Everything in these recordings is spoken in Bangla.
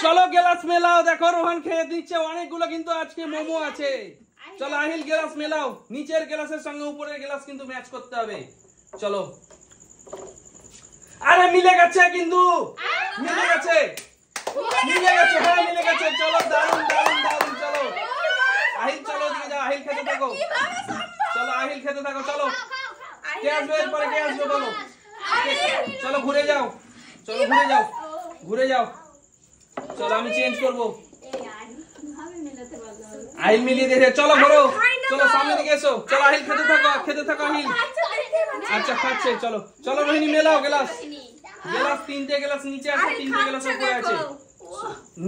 চলো গ্লাস মেলাও, দেখো রোহান খেয়ে দিচ্ছে অনেকগুলো, কিন্তু আজকে মোমো আছে। চলো আহিল গ্লাস মেলাও, নিচের গ্লাসের সঙ্গে উপরের গ্লাস কিন্তু ম্যাচ করতে হবে। চলো, আরে মিলে গেছে, কিন্তু মিলে গেছে, মিলে গেছে, হ্যাঁ মিলে গেছে। চলো দারুন দারুন দারুন। চলো আহিল, চলো দিকে যাও, আহিল খেতে থাকো। চলো আহিল খেতে থাকো। চলো কে আসবে এরপরে, কে আসবে বলো। চলো ঘুরে যাও, চলো ঘুরে যাও, ঘুরে যাও। চলো আমি চেঞ্জ করবো, আহিল মিলিয়ে দিয়েছে। চলো ঘোরো, চলো সামনে দিকে এসো। চলো আহিল খেতে থাকো, খেতে থাকো আহিল। আচ্ছা খাচ্ছে। চলো চলো রোহিণী মেলাও গ্লাস, গ্লাস তিনটে গ্লাস নিচে আছে, তিনটে গ্লাস উপরে আছে।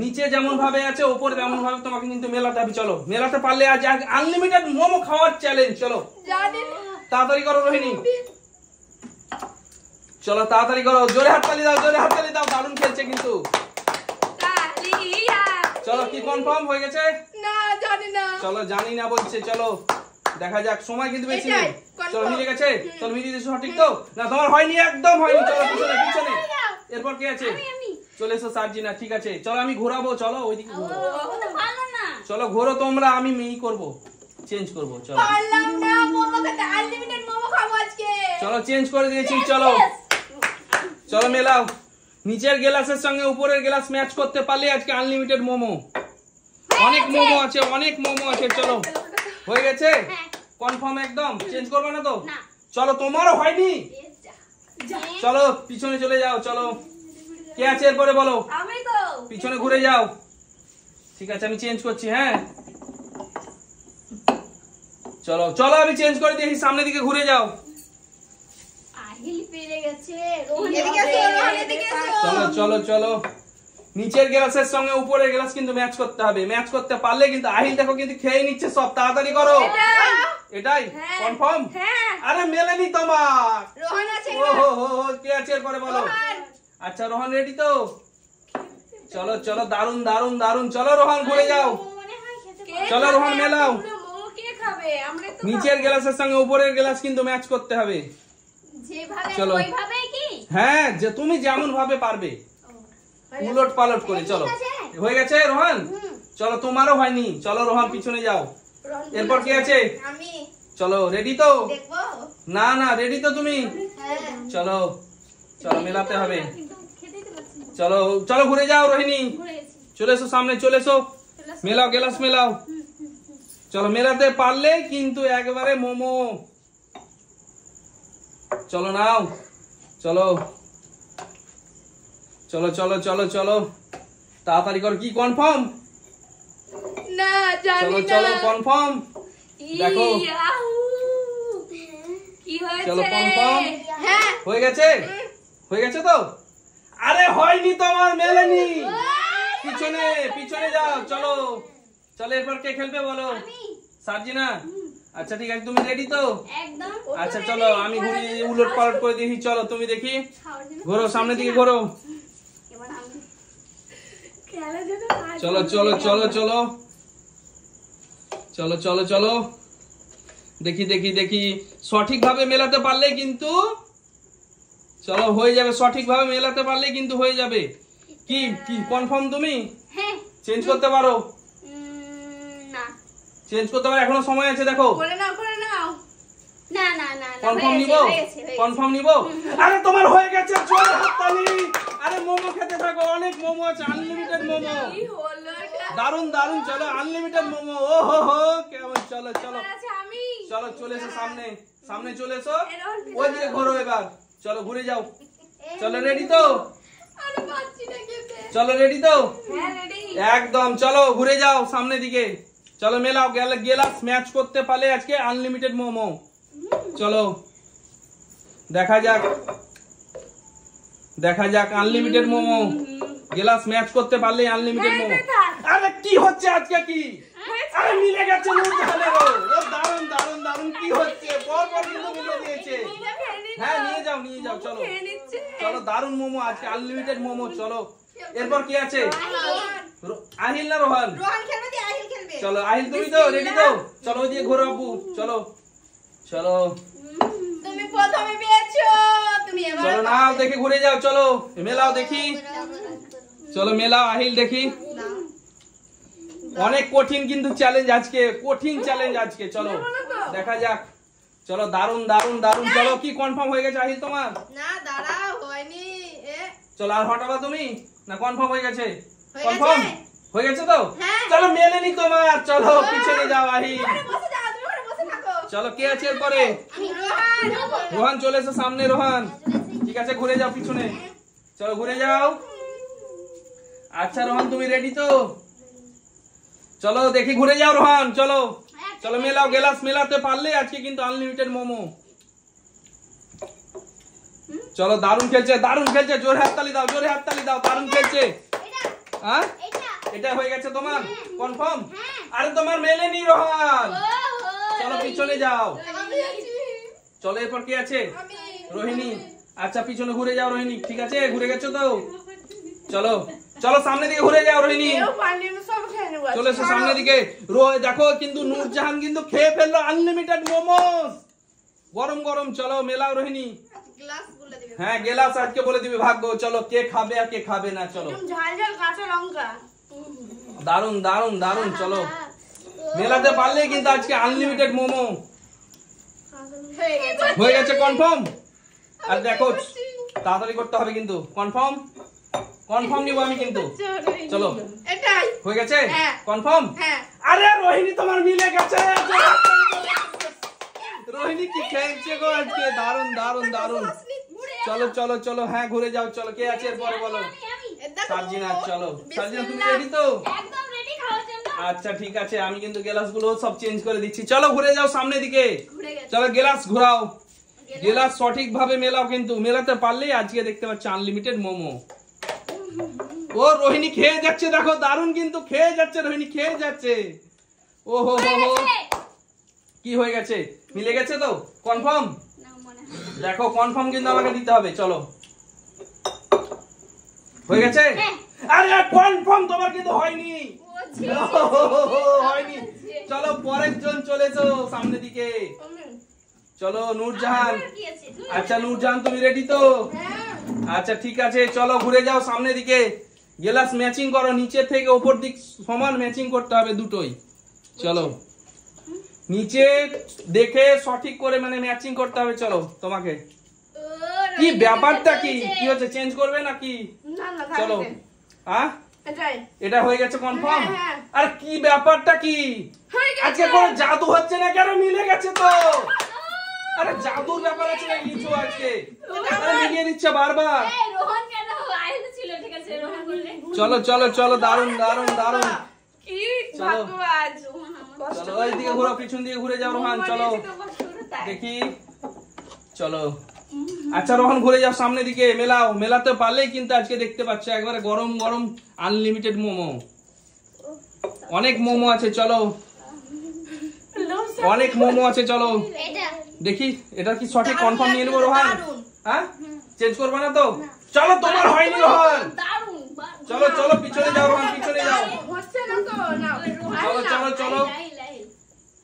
নিচে যেমন ভাবে আছে উপরে তেমন ভাবে তোমাকে কিন্তু মেলাতে হবে। চলো মেলাতে পারলে আজ আনলিমিটেড মোমো খাওয়ার চ্যালেঞ্জ। চলো তাড়াতাড়ি করো রোহিণী, চলো তাড়াতাড়ি করো, জোরে হাততালি দাও, জোরে হাততালি দাও। দারুণ খেলছে কিন্তু। চলো কি কনফার্ম হয়ে গেছে? না জানি না। চলো জানি না বলছে। চলো দেখা যাক, সময় কিন্তু বেশি নেই। চলো মিলে গেছে, চলো মিলিয়ে দিয়েছো সঠিক তো? না তোমার হয়নি, একদম হয়নি। চলো পিছনে পিছনে, এরপর কে আছে? চলে এসো সার্জিনা, ঠিক আছে। চলো আমি ঘোরাবো, চলো ওইদিকে ঘোরো। চলো ঘোরো তোমরা, আমি মেই করবো, চেঞ্জ করবো। চলো পারলাম না, মোমো খেতে, আনলিমিটেড মোমো খাবো আজকে। চলো চেঞ্জ করে দিয়েছি। চলো চলো মেলাও, নিচের গ্লাসের সঙ্গে উপরের গ্লাস ম্যাচ করতে পারলে আজকে আনলিমিটেড মোমো। অনেক মোমো আছে, অনেক মোমো আছে। চলো হয়ে গেছে কনফার্ম একদম, চেঞ্জ করবে না তো? চলো তোমারও হয়নি, চলো পিছনে চলে যাও। চলো কে আছে এরপরে বলো, আমি তো। পিছনে ঘুরে যাও। ঠিক আছে আমি চেঞ্জ করছি, হ্যাঁ চলো চলো আমি চেঞ্জ করে দিয়েছি, সামনে দিকে ঘুরে যাও। আহিল পেরে গেছে, রোহন এদিকে এসো, রোহন এদিকে এসো। চলো চলো চলো, নিচের গ্লাসের সঙ্গে উপরের গ্লাস কিন্তু ম্যাচ করতে হবে। ম্যাচ করতে পারলে কিন্তু আহিল দেখো কিন্তু খেয়ে নিচ্ছে সব। তাড়াতাড়ি করো, এটাই কনফার্ম? আরে মেলেনি তোমার, রোহন আছে। ও হো হো, কে আছে এরপরে বলো। আচ্ছা রোহন রেডি তো? চলো চলো দারুন দারুন দারুন। চলো রোহন ঘুরে যাও, চলো রোহন মেলাও। মোমো কে খাবে? আমরা তো নিচের গ্লাসের সঙ্গে উপরের গ্লাস কিন্তু ম্যাচ করতে হবে। যেভাবে চলো। ওইভাবেই কি? হ্যাঁ যে তুমি যেমন ভাবে পারবে, উলট পালট করে। চলো হয়ে গেছে রোহন, চলো তোমারও হয়নি। চলো রোহন পিছনে যাও, এরপর কে আছে? আমি। চলো রেডি তো? দেখবো? না না রেডি তো তুমি? হ্যাঁ। চলো চলো মেলাতে হবে। চলো চলো ঘুরে যাও রোহিণী, চলে এসো সামনে, চলে এসো মেলাও, গ্লাস মেলাও। চলো মেলাতে পারলে কিন্তু একবারে মোমো। চলো নাও, চলো চলো চলো চলো চলো তাড়াতাড়ি করো। কি কনফার্ম? না জানি চলো না। চলো কনফার্ম, দেখো কি হয়েছে? চলো কনফার্ম হ্যাঁ হয়ে গেছে, হয়ে গেছে তো? আরে হয়নি তোমার, মেলেনি। পিছনে পিছনে যাও। চলো চলো এরপর কে খেলবে বলো? সার্জিনা। আচ্ছা ঠিক আছে, তুমি রেডি তো? একদম। আচ্ছা চলো আমি ঘুরে উলট পালট করে দেখি। চলো তুমি দেখি, ঘোরো সামনের দিকে ঘোরো। এবার আমি খেলা যেন চলো চলো চলো চলো চলো চলো চলো দেখি দেখি দেখি, সঠিক ভাবে মেলাতে পারলে কিন্তু চলো হয়ে যাবে। সঠিক ভাবে মেলাতে পারলে কিন্তু হয়ে যাবে। কি কি কনফার্ম তুমি? হ্যাঁ। চেঞ্জ করতে পারো? না। চেঞ্জ করতে পারো, এখনো সময় আছে। দেখো করে নাও, করে নাও। না না না না, কনফার্ম নিব, কনফার্ম নিব। আরে তোমার হয়ে গেছে, জোরে হাততালি। আরে মোমো খেতে থাকো, অনেক মোমো আছে, আনলিমিটেড মোমো। কি হলো এটা? দারুন দারুন। চলো আনলিমিটেড মোমো। ও হো হো কেমন। চলো চলো আছে আমি। চলো চলে এসো সামনে, সামনে চলে এসো, ওইদিকে ঘোরো এবার। চলো ঘুরে যাও। চলো রেডি তো? আরে পাচ্ছি না খেতে। চলো রেডি তো? হ্যাঁ রেডি। একদম। চলো ঘুরে যাও সামনে দিকে। চলো মেলাও, গ্লাস ম্যাচ করতে পারলে আজকে আনলিমিটেড মোমো। চলো দেখা যাক, দেখা যাক আনলিমিটেড মোমো। গ্লাস ম্যাচ করতে পারলে আনলিমিটেড মোমো। আরে কি হচ্ছে আজকে? কি আরে মিলে গেছে নুরজাহানেরও। ও দারুন দারুন দারুন। কি হচ্ছে? পর পর কিন্তু মিলে দিয়েছে। হ্যাঁ নিয়ে যাও নিয়ে যাও। চলো চলো দারুন মোমো আজকে, আনলিমিটেড মোমো। চলো এরপর কি আছে? আহিল না রোহন? রোহন খেলবে কি আহিল খেলবে? চলো আহিল তুমি তো রেডি তো? চলো ওইদিকে ঘোরো আপু। চলো চলো তুমি প্রথমে পেয়েছো, তুমি এবার চলো নাও দেখে ঘুরে যাও। চলো মেলাও দেখি। চলো মেলাও আহিল দেখি। অনেক কঠিন কিন্তু চ্যালেঞ্জ আজকে, কঠিন চ্যালেঞ্জ আজকে। চলো দেখা যাক। চলো দারুন দারুন দারুন। চলো কি কনফার্ম হয়ে গেছে আহিল তোমার? না দাঁড়াও, হয়নি। চলো আর হটাবা তুমি না? কনফার্ম হয়ে গেছে? কনফার্ম হয়ে গেছে তো? হ্যাঁ। চলো মেলেনি তোমার। চলো পিছনে যাও আহিল। বসে যাও, তুমি ওখানে বসে থাকো। চলো কে আছে এরপরে? আমি রোহান। রোহান চলে এসো সামনে। রোহান ঠিক আছে, ঘুরে যাও পিছনে। চলো ঘুরে যাও। আচ্ছা রোহান তুমি রেডি তো? চলো দেখি ঘুরে যাও রোহান। চলো চলো মেলাও। গেলাস মেলাতে পারলে আজকে কিন্তু আনলিমিটেড মোমো। চলো দারুন খেলছে, দারুন খেলছে। জোরে হাততালি দাও, জোরে হাততালি দাও। দারুন খেলছে। হ্যাঁ এটা হয়ে গেছে তোমার কনফার্ম? আরে তোমার মেলেনি রোহান। চলো পিছনে যাও। চলো এরপর কে আছে? রোহিণী। আচ্ছা পিছনে ঘুরে যাও রোহিণী। ঠিক আছে ঘুরে গেছো তো? চলো চলো সামনে দিকে ঘুরে যাও রোহিণী। চলে এসো সামনে দিকে। দেখো কিন্তু নূরজাহান কিন্তু খেয়ে ফেললো আনলিমিটেড মোমোস, গরম গরম। চলো মেলাও রোহিণী। হ্যাঁ গেলাস আজকে বলে দিবে ভাগ্য। চলো কে খাবে আর কে খাবে না। চলো ঝাল ঝাল কাঁচা লঙ্কা। দারুন দারুন দারুন। চলো মেলাতে পারলে কিন্তু আজকে আনলিমিটেড মোমো হয়ে গেছে কনফার্ম। আর দেখো তাড়াতাড়ি করতে হবে কিন্তু। কনফার্ম কনফার্ম নিব আমি কিন্তু। চলো এটাই হয়ে গেছে হ্যাঁ। কনফার্ম। হ্যাঁ। আরে রোহিণী তোমার মিলে গেছে। রোহিণী কি খেলছে গো আজকে, দারুন দারুন দারুন। চলো চলো চলো হ্যাঁ ঘুরে যাও। চলো কে আছে এরপরে বলো? সার্জিনা। চলো সার্জিনা তুমি রেডি তো? একদম রেডি খাওয়ার জন্য। আচ্ছা ঠিক আছে, আমি কিন্তু গ্লাস গুলো সব চেঞ্জ করে দিচ্ছি। চলো ঘুরে যাও সামনে দিকে। ঘুরে গেছে। চলো গ্লাস ঘোরাও। গ্লাস সঠিক ভাবে মেলাও কিন্তু। মেলাতে পারলেই আজকে দেখতে পাচ্ছ আনলিমিটেড মোমো। ও রোহিণী খেয়ে যাচ্ছে দেখো, দারুন কিন্তু খেয়ে যাচ্ছে রোহিণী, খেয়ে যাচ্ছে। ও হো হো হো কি হয়ে গেছে? মিলে গেছে তো কনফার্ম? না মনে হয়। দেখো কনফার্ম কিন্তু আমাকে দিতে হবে। চলো হয়ে গেছে? আরে কনফার্ম তোমার কিন্তু হয়নি। হয়নি। চলো পরের জন চলে এসো সামনে দিকে। চলো নূরজাহান। আচ্ছা নূরজাহান তুমি রেডি তো? আচ্ছা ঠিক আছে চলো ঘুরে যাও সামনে দিকে। গ্লাস ম্যাচিং করো, নিচে থেকে উপর দিক সমান ম্যাচিং করতে হবে দুটোই। চলো নিচে দেখে সঠিক করে মানে ম্যাচিং করতে হবে। চলো তোমাকে কি ব্যাপারটা কি কি হচ্ছে? চেঞ্জ করবে নাকি? না না চলো হ্যাঁ এটাই এটা হয়ে গেছে কনফার্ম। হ্যাঁ, হ্যাঁ। আর কি ব্যাপারটা কি হয়ে গেছে। আজকে কোনো জাদু হচ্ছে না কেন? মিলে গেছে তো। আরে জাদুর ব্যাপার আছে না কিছু আজকে? আরে মিলিয়ে দিচ্ছে বারবার। এই রোহন কেন আইলে ছিল? ঠিক আছে রোহন বললে। চলো চলো চলো দারুন দারুন দারুন। কি চলো। ভাগ্যবাজ। রোহন আমার চলো ওই দিকে ঘুরো, পিছন দিকে ঘুরে যাও রোহান। চলো দেখি। চলো আচ্ছা রোহন ঘুরে যাও সামনে দিকে। মেলাও। মেলাতে পারলেই কিন্তু আজকে দেখতে পাচ্ছ একবারে গরম গরম আনলিমিটেড মোমো। অনেক মোমো আছে। চলো অনেক মোমো আছে। চলো এটা দেখি এটা কি সঠিক কনফার্ম নিয়ে নেবো রোহান। হ্যাঁ চেঞ্জ করবে না তো? চলো তোমার হয়নি রোহান। দারুন। চলো চলো পিছনে যাও রোহান, পিছনে যাও। হচ্ছে না তো না। চলো চলো চলো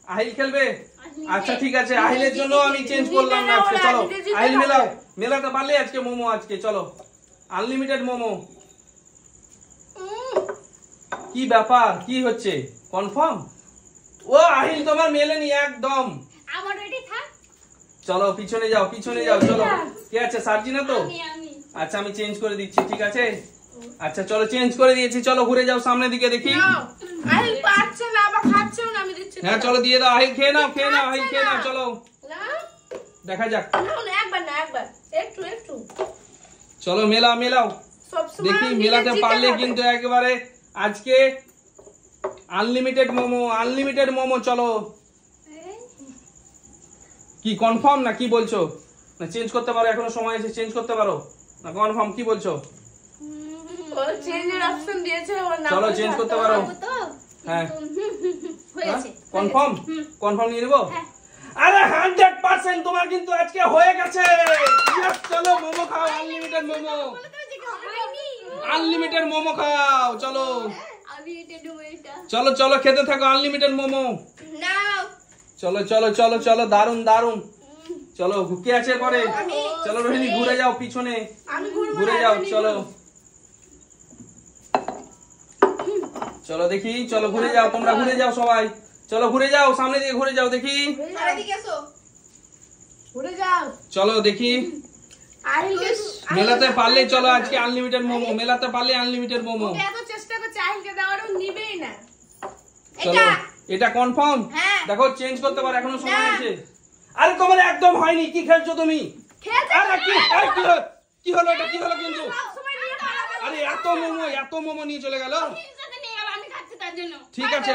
আহিল খেলবে। আচ্ছা ঠিক আছে আহিলের জন্য আমি চেঞ্জ করলাম না আজকে। চলো আহিল মেলাও। মেলাতে পারলে আজকে মোমো আজকে। চলো আনলিমিটেড মোমো। কি ব্যাপার কি হচ্ছে? কনফার্ম? ও আহিল তোমার মেলেনি একদম। আমার রেডি থাক। চলো পিছনে যাও, পিছনে যাও। চলো কে আছে? সার্জিনা তো? আমি আচ্ছা আমি চেঞ্জ করে দিচ্ছি। ঠিক আছে আচ্ছা চলো চেঞ্জ করে দিয়েছি। চলো ঘুরে যাও সামনে দিকে দেখি। আহিল পাচ্ছে না, আবার খাচ্ছেও না, আমি দিচ্ছি। হ্যাঁ চলো দিয়ে দাও। আহিল খেয়ে নাও, খেয়ে নাও, আহিল খেয়ে নাও। চলো না দেখা যাক। না একবার না একবার একটু একটু। চলো মেলাও মেলাও সব সময় দেখি। মেলাতে পারলে কিন্তু একেবারে আজকে আনলিমিটেড মোমো, আনলিমিটেড মোমো। চলো কি কনফার্ম না কি বলছো? না চেঞ্জ করতে পারো, এখনো সময় আছে, চেঞ্জ করতে পারো না? কনফার্ম কি বলছো? ও চেঞ্জের অপশন দিয়েছে, ওর নাম চলো চেঞ্জ করতে পারো। তো হ্যাঁ হয়েছে। কনফার্ম কনফার্ম নিয়ে নেবো। আরে 100% তোমার কিন্তু আজকে হয়ে গেছে। Yes, চলো মোমো খাও, আনলিমিটেড মোমো। আনলিমিটেড মোমো খাও। চলো আমি এটা দেবো এটা। চলো চলো খেতে থাকো আনলিমিটেড মোমো। নাও চলো চলো চলো চলো দারুন দারুন। চলো কে আছে পরে? চলো রোহিণী ঘুরে যাও পিছনে, আমি ঘুরবো ঘুরে না, যাও। আমি চলো ঘুরবো। চলো দেখি, চলো ঘুরে যাও, তোমরা ঘুরে যাও সবাই, চলো ঘুরে যাও, সামনে দিকে ঘুরে যাও দেখি, ঘুরে যাও। চলো দেখি। আহিলকে মেলাতে পারলে চলো আজকে আনলিমিটেড মোমো, মেলাতে পারলে আনলিমিটেড মোমো। এত চেষ্টা করছে আহিলকে দেওয়ার, ও নিবেই না। চলো এটা কনফার্ম, দেখো চেঞ্জ করতে পারো, এখনো সময় আছে। আরে তোমার একদম হয়নি, কি খেলছো তুমি? আরে কি হলো এটা, কি হলো কিন্তু? আরে এত মোমো নিয়ে চলে গেল। আমি খাচ্ছি তার জন্য। ঠিক আছে